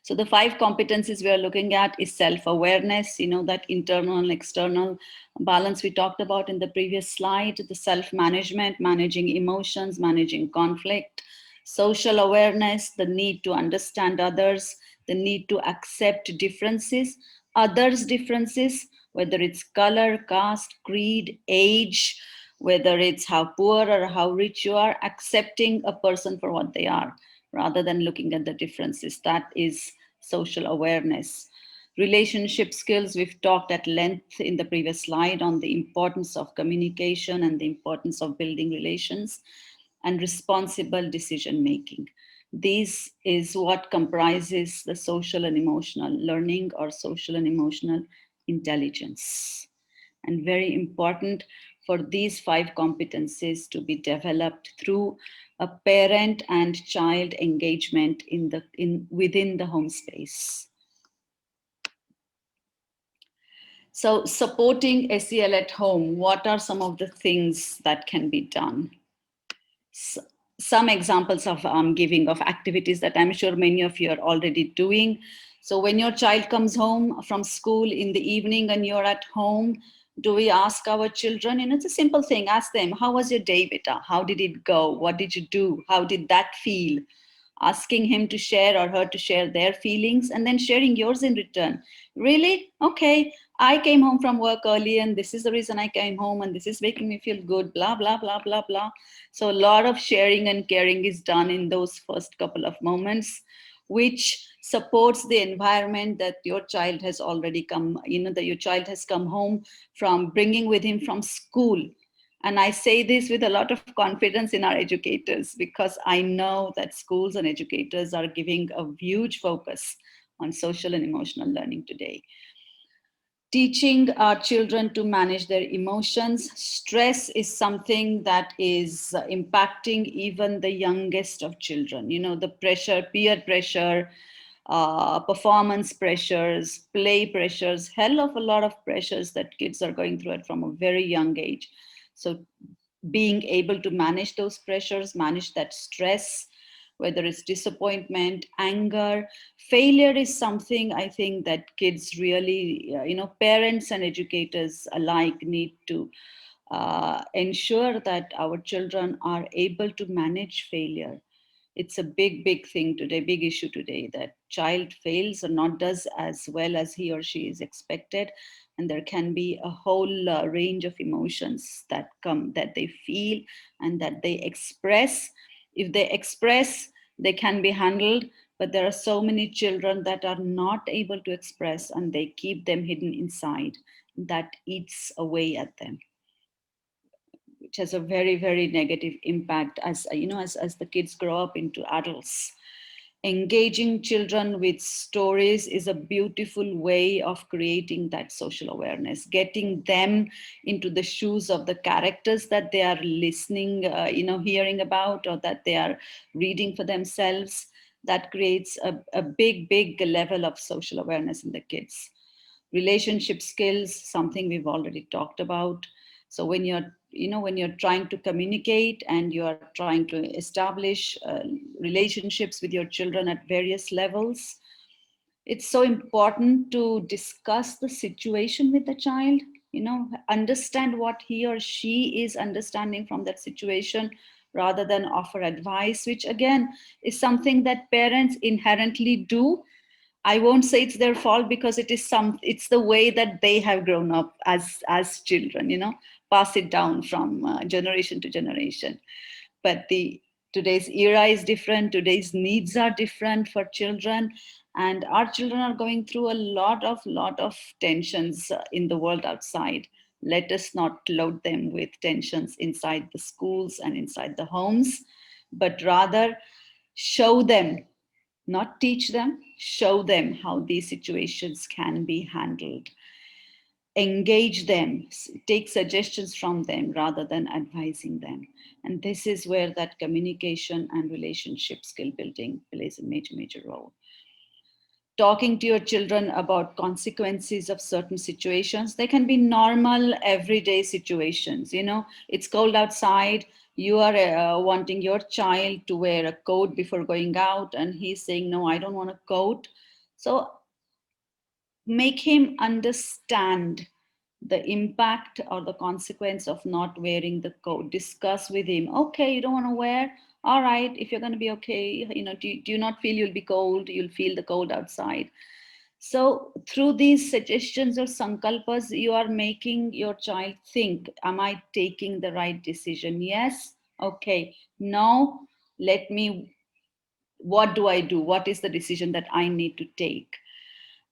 So the 5 competencies we are looking at is self-awareness, that internal and external balance we talked about in the previous slide, the self-management, managing emotions, managing conflict, social awareness, the need to understand others, the need to accept differences, others' differences, whether it's color, caste, creed, age, whether it's how poor or how rich you are, accepting a person for what they are, rather than looking at the differences. That is social awareness. Relationship skills, we've talked at length in the previous slide on the importance of communication and the importance of building relations, and responsible decision making. This is what comprises the social and emotional learning or social and emotional intelligence. And very important for these 5 competencies to be developed through a parent and child engagement within the home space. So supporting SEL at home, what are some of the things that can be done? Some examples of giving of activities that I'm sure many of you are already doing. So when your child comes home from school in the evening and you're at home, do we ask our children? And it's a simple thing. Ask them, how was your day, beta? How did it go? What did you do? How did that feel? Asking him to share or her to share their feelings and then sharing yours in return. Really? Okay, I came home from work early and this is the reason I came home and this is making me feel good, blah, blah, blah, blah, blah. So a lot of sharing and caring is done in those first couple of moments, which supports the environment that your child has already come, that your child has come home from, bringing with him from school. And I say this with a lot of confidence in our educators, because I know that schools and educators are giving a huge focus on social and emotional learning today. Teaching our children to manage their emotions. Stress is something that is impacting even the youngest of children. The pressure, peer pressure, performance pressures, play pressures, hell of a lot of pressures that kids are going through it from a very young age. So being able to manage those pressures, manage that stress, whether it's disappointment, anger, failure is something I think that kids really, parents and educators alike need to ensure that our children are able to manage failure. It's a big, big thing today, big issue today, that child fails or not does as well as he or she is expected. And there can be a whole range of emotions that they feel and that they express. If they express, they can be handled, but there are so many children that are not able to express and they keep them hidden inside. That eats away at them, which has a very, very negative impact as the kids grow up into adults. Engaging children with stories is a beautiful way of creating that social awareness, getting them into the shoes of the characters that they are listening, hearing about, or that they are reading for themselves. That creates a big, big level of social awareness in the kids. Relationship skills, something we've already talked about. So when you're trying to communicate and you're trying to establish relationships with your children at various levels, it's so important to discuss the situation with the child, understand what he or she is understanding from that situation, rather than offer advice, which again is something that parents inherently do. I won't say it's their fault, because it's the way that they have grown up as children, pass it down from generation to generation. But today's era is different, today's needs are different for children, and our children are going through a lot of tensions in the world outside. Let us not load them with tensions inside the schools and inside the homes, but rather show them, not teach them, show them how these situations can be handled. Engage them, take suggestions from them rather than advising them. And this is where that communication and relationship skill building plays a major, major role. Talking to your children about consequences of certain situations. They can be normal, everyday situations. It's cold outside. You are wanting your child to wear a coat before going out, and he's saying, no, I don't want a coat. So make him understand the impact or the consequence of not wearing the coat. Discuss with him, okay, you don't want to wear, all right, if you're going to be okay, do you not feel you'll be cold, you'll feel the cold outside. So through these suggestions or sankalpas, you are making your child think, am I taking the right decision? Yes, okay, now what do I do? What is the decision that I need to take?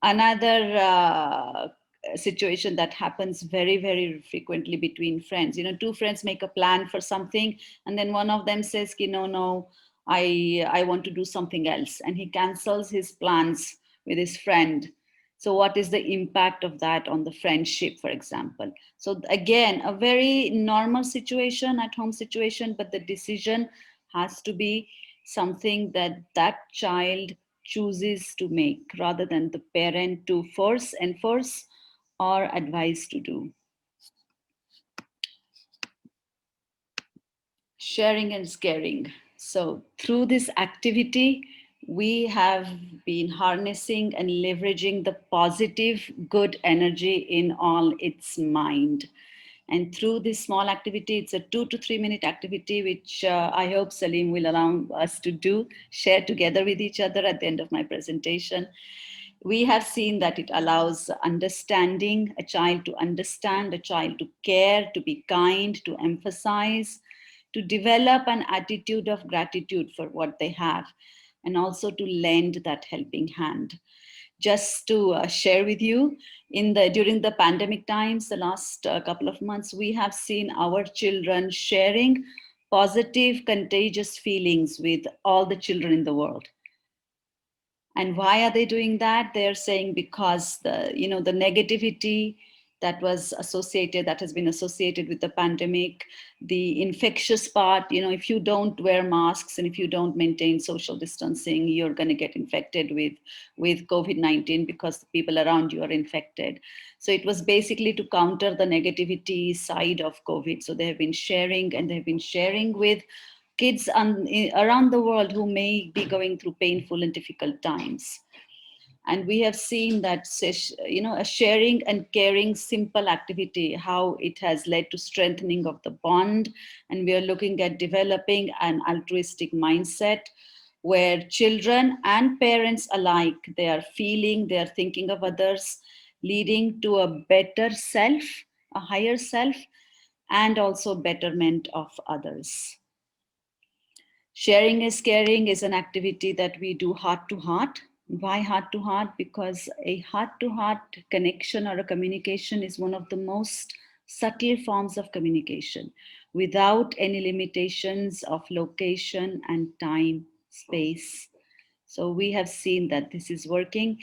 Another situation that happens very, very frequently between friends. Two friends make a plan for something, and then one of them says, no, I want to do something else, and he cancels his plans with his friend. So what is the impact of that on the friendship, for example? So again, a very normal situation, at home situation, but the decision has to be something that that child chooses to make rather than the parent to enforce or advise to do. Sharing and caring. So through this activity, we have been harnessing and leveraging the positive, good energy in all its mind. And through this small activity, it's a 2 to 3 minute activity, which I hope Salim will allow us to do, share together with each other at the end of my presentation. We have seen that it allows understanding, a child to understand, a child to care, to be kind, to emphasize, to develop an attitude of gratitude for what they have, and also to lend that helping hand. Just to share with you, during the pandemic times, the last couple of months, we have seen our children sharing positive, contagious feelings with all the children in the world. And why are they doing that? They're saying because the negativity that has been associated with the pandemic, the infectious part, if you don't wear masks and if you don't maintain social distancing, you're going to get infected with COVID-19 because the people around you are infected. So it was basically to counter the negativity side of COVID. So they have been sharing, and they've been sharing with kids around the world who may be going through painful and difficult times. And we have seen that, a sharing and caring simple activity, how it has led to strengthening of the bond. And we are looking at developing an altruistic mindset where children and parents alike, they are thinking of others, leading to a better self, a higher self, and also betterment of others. Sharing is caring is an activity that we do heart to heart. Why heart to heart? Because a heart to heart connection or a communication is one of the most subtle forms of communication without any limitations of location and time, space. So we have seen that this is working,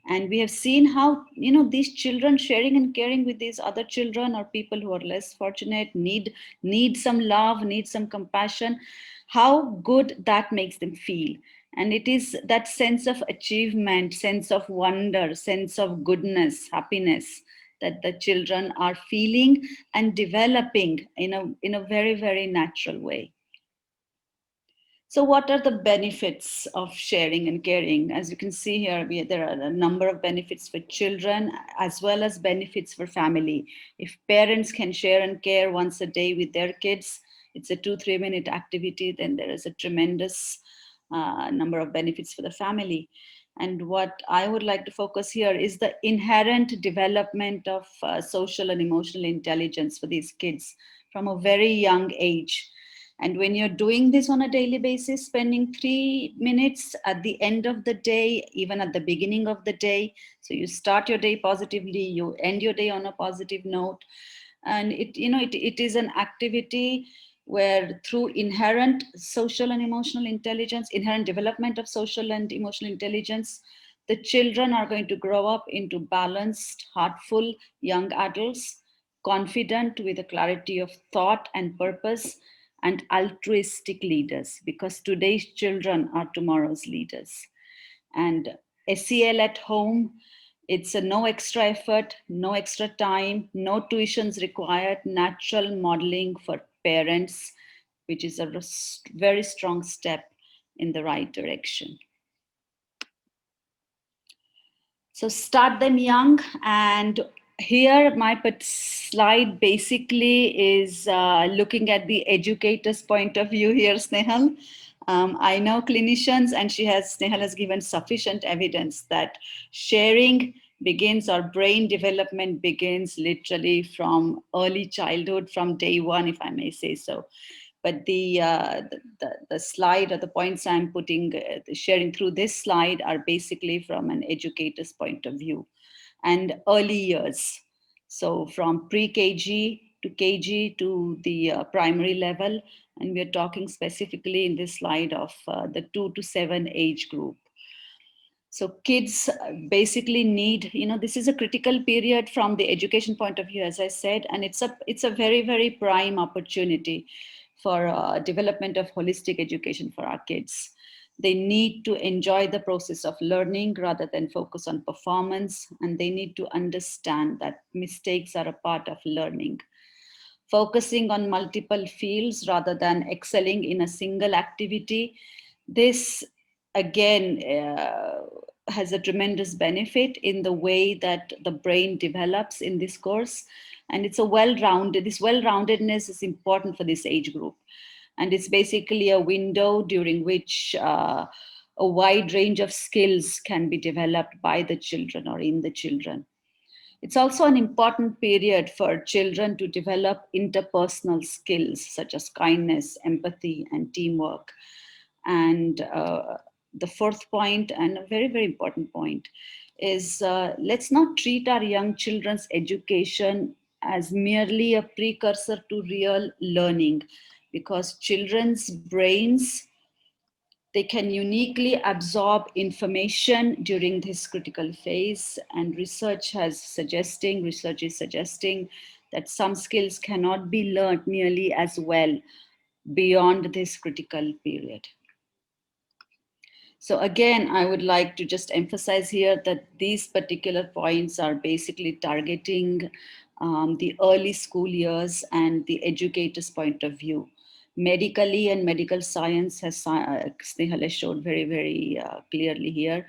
and we have seen how these children sharing and caring with these other children or people who are less fortunate, need some love, need some compassion, how good that makes them feel. And it is that sense of achievement, sense of wonder, sense of goodness, happiness that the children are feeling and developing in a very, very natural way. So what are the benefits of sharing and caring? As you can see here, there are a number of benefits for children as well as benefits for family. If parents can share and care once a day with their kids, it's a 2-3 minute activity, then there is a tremendous number of benefits for the family. And what I would like to focus here is the inherent development of social and emotional intelligence for these kids from a very young age. And when you're doing this on a daily basis, spending 3 minutes at the end of the day, even at the beginning of the day, so you start your day positively, you end your day on a positive note. And it is an activity where through inherent social and emotional intelligence, inherent development of social and emotional intelligence, the children are going to grow up into balanced, heartful young adults, confident with a clarity of thought and purpose, and altruistic leaders, because today's children are tomorrow's leaders. And SEL at home, it's a no extra effort, no extra time, no tuitions required, natural modeling for parents, which is a very strong step in the right direction. So start them young. And here my slide basically is looking at the educator's point of view here, Snehal. I know clinicians, and Snehal has given sufficient evidence that sharing begins, or brain development begins, literally from early childhood, from day one, if I may say so. But the slide, or the points I'm sharing through this slide, are basically from an educator's point of view and early years. So from pre-KG to KG to the primary level. And we're talking specifically in this slide of the 2 to 7 age group. So kids basically need, this is a critical period from the education point of view, as I said, and it's a very, very prime opportunity for development of holistic education for our kids. They need to enjoy the process of learning rather than focus on performance, and they need to understand that mistakes are a part of learning. Focusing on multiple fields rather than excelling in a single activity, this again has a tremendous benefit in the way that the brain develops in this course. And it's this well-roundedness is important for this age group. And it's basically a window during which a wide range of skills can be developed by the children or in the children. It's also an important period for children to develop interpersonal skills such as kindness, empathy, and teamwork. And the fourth point, and a very, very important point, is let's not treat our young children's education as merely a precursor to real learning, because children's brains, they can uniquely absorb information during this critical phase, and research is suggesting that some skills cannot be learned nearly as well beyond this critical period. So again, I would like to just emphasize here that these particular points are basically targeting the early school years and the educator's point of view. Medically and medical science, as Snehal showed very, very clearly here,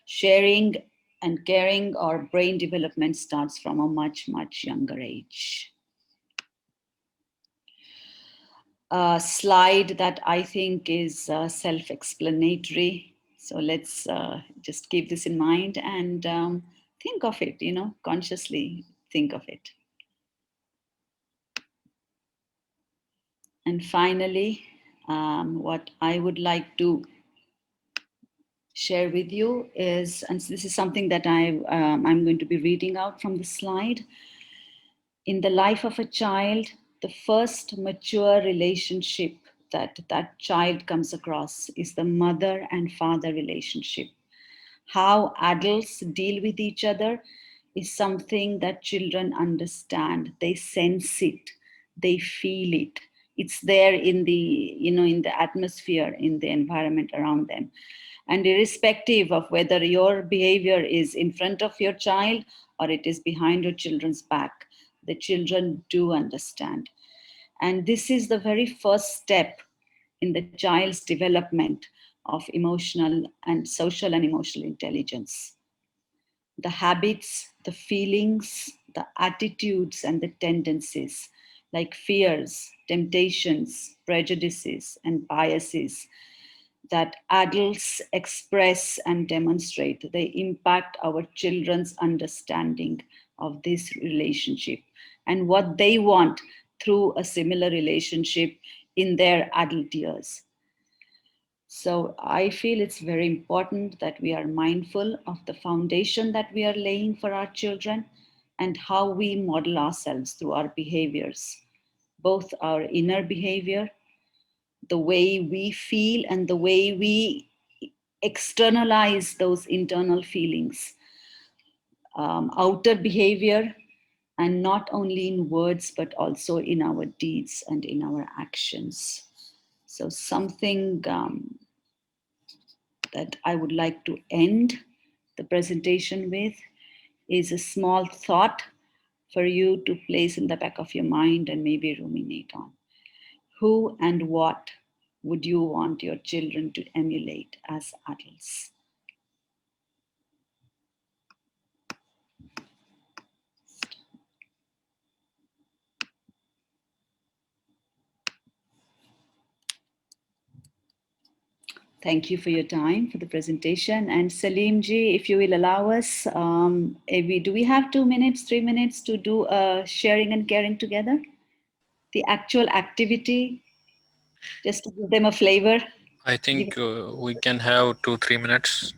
sharing and caring or brain development starts from a much, much younger age. A slide that I think is self-explanatory. So let's just keep this in mind and think of it, consciously think of it. And finally, what I would like to share with you is, and this is something that I'm going to be reading out from the slide. In the life of a child, the first mature relationship that child comes across is the mother and father relationship. How adults deal with each other is something that children understand. They sense it, they feel it. It's there in the atmosphere, in the environment around them. And irrespective of whether your behavior is in front of your child or it is behind your children's back, the children do understand. And this is the very first step in the child's development of emotional and social and emotional intelligence. The habits, the feelings, the attitudes, and the tendencies, like fears, temptations, prejudices, and biases that adults express and demonstrate, they impact our children's understanding of this relationship and what they want through a similar relationship in their adult years. So I feel it's very important that we are mindful of the foundation that we are laying for our children and how we model ourselves through our behaviors, both our inner behavior, the way we feel, and the way we externalize those internal feelings, outer behavior, and not only in words, but also in our deeds and in our actions. So something that I would like to end the presentation with is a small thought for you to place in the back of your mind and maybe ruminate on. Who and what would you want your children to emulate as adults? Thank you for your time for the presentation. And Salim ji, if you will allow us, do we have 2 minutes, 3 minutes to do sharing and caring together? The actual activity, just to give them a flavor. I think we can have 2-3 minutes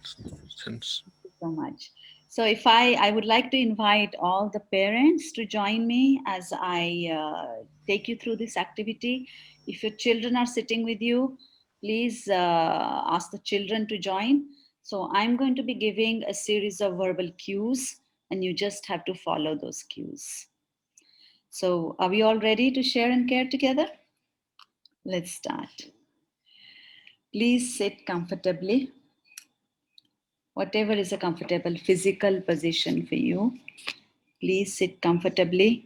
since. Thank you so much. So if I would like to invite all the parents to join me as I take you through this activity. If your children are sitting with you, please ask the children to join. So I'm going to be giving a series of verbal cues and you just have to follow those cues. So are we all ready to share and care together? Let's start. Please sit comfortably. Whatever is a comfortable physical position for you, please sit comfortably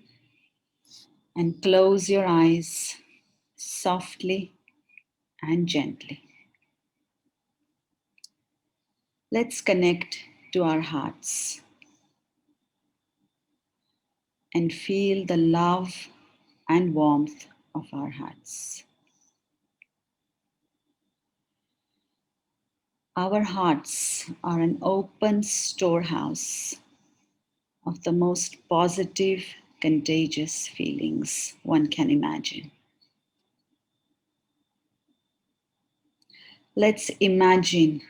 and close your eyes softly and gently. Let's connect to our hearts and feel the love and warmth of our hearts. Our hearts are an open storehouse of the most positive, contagious feelings one can imagine. Let's imagine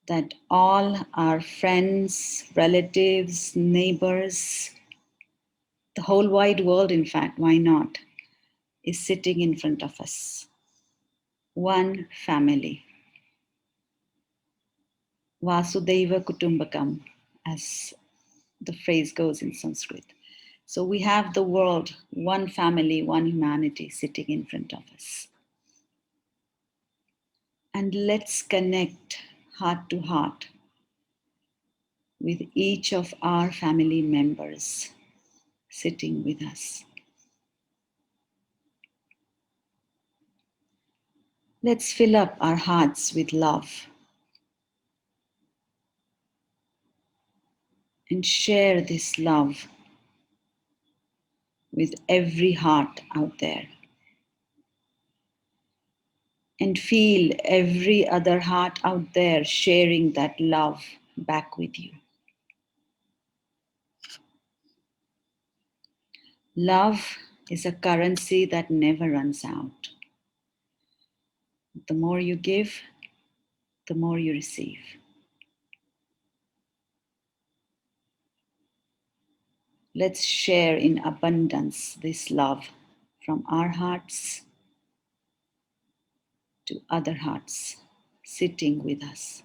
that all our friends, relatives, neighbors, the whole wide world, in fact, why not, is sitting in front of us. One family. Vasudhaiva Kutumbakam, as the phrase goes in Sanskrit. So we have the world, one family, one humanity sitting in front of us. And let's connect heart to heart with each of our family members sitting with us. Let's fill up our hearts with love and share this love with every heart out there. And feel every other heart out there sharing that love back with you. Love is a currency that never runs out. The more you give, the more you receive. Let's share in abundance this love from our hearts to other hearts sitting with us.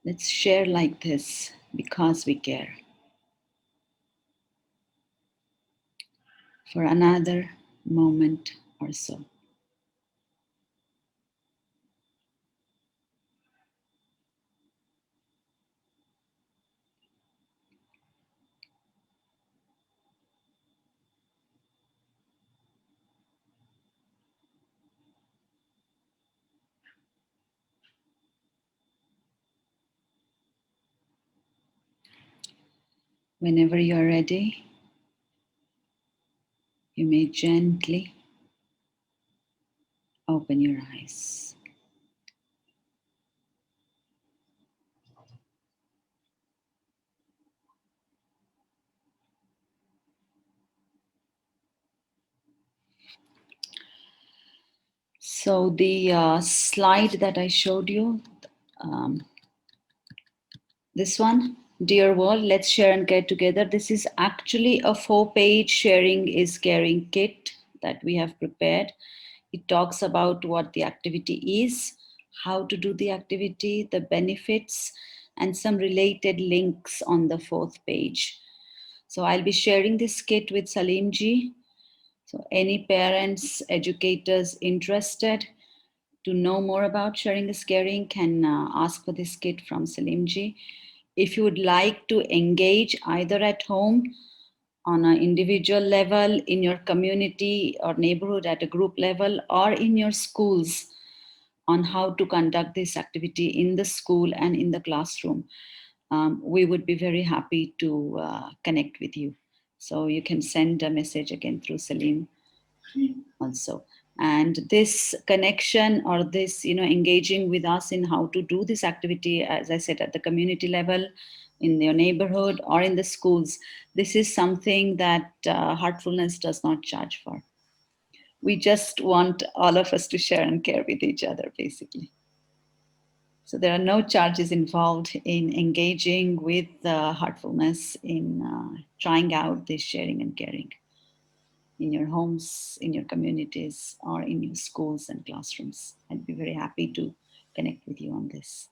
Let's share like this because we care. For another moment or so. Whenever you're ready, you may gently open your eyes. So the slide that I showed you, this one, Dear World, Let's Share and Care Together. This is actually a 4-page sharing is caring kit that we have prepared. It talks about what the activity is, how to do the activity, the benefits, and some related links on the 4th page. So I'll be sharing this kit with Salim ji. So any parents, educators interested to know more about sharing is caring can ask for this kit from Salim ji. If you would like to engage either at home on an individual level, in your community or neighborhood at a group level, or in your schools on how to conduct this activity in the school and in the classroom, we would be very happy to connect with you. So you can send a message again through Salim also. And this connection or this, engaging with us in how to do this activity, as I said, at the community level, in your neighborhood or in the schools, this is something that Heartfulness does not charge for. We just want all of us to share and care with each other, basically. So there are no charges involved in engaging with heartfulness, in trying out this sharing and caring in your homes, in your communities, or in your schools and classrooms. I'd be very happy to connect with you on this.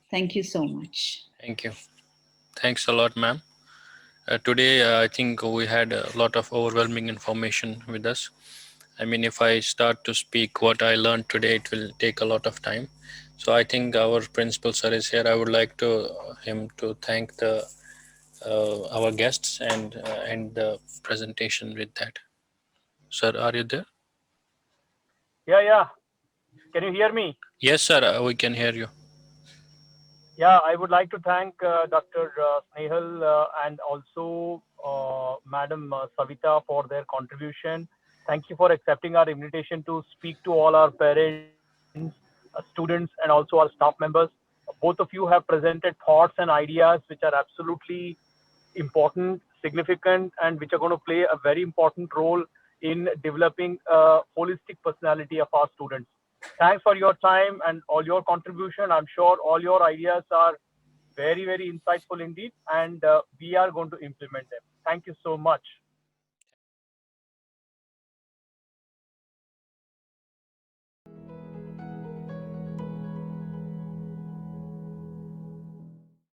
Thank you so much. Thank you. Thanks a lot, ma'am. Today, I think we had a lot of overwhelming information with us. I mean, if I start to speak what I learned today, it will take a lot of time. So I think our principal sir is here. I would like him to thank our guests and end the presentation with that. Sir, are you there? Yeah. Can you hear me? Yes, sir. We can hear you. Yeah, I would like to thank Dr. Snehal and also Madam Savita for their contribution. Thank you for accepting our invitation to speak to all our parents, students, and also our staff members. Both of you have presented thoughts and ideas which are absolutely important, significant, and which are going to play a very important role in developing a holistic personality of our students. Thanks for your time and all your contribution. I'm sure all your ideas are very, very insightful indeed, and we are going to implement them. Thank you so much.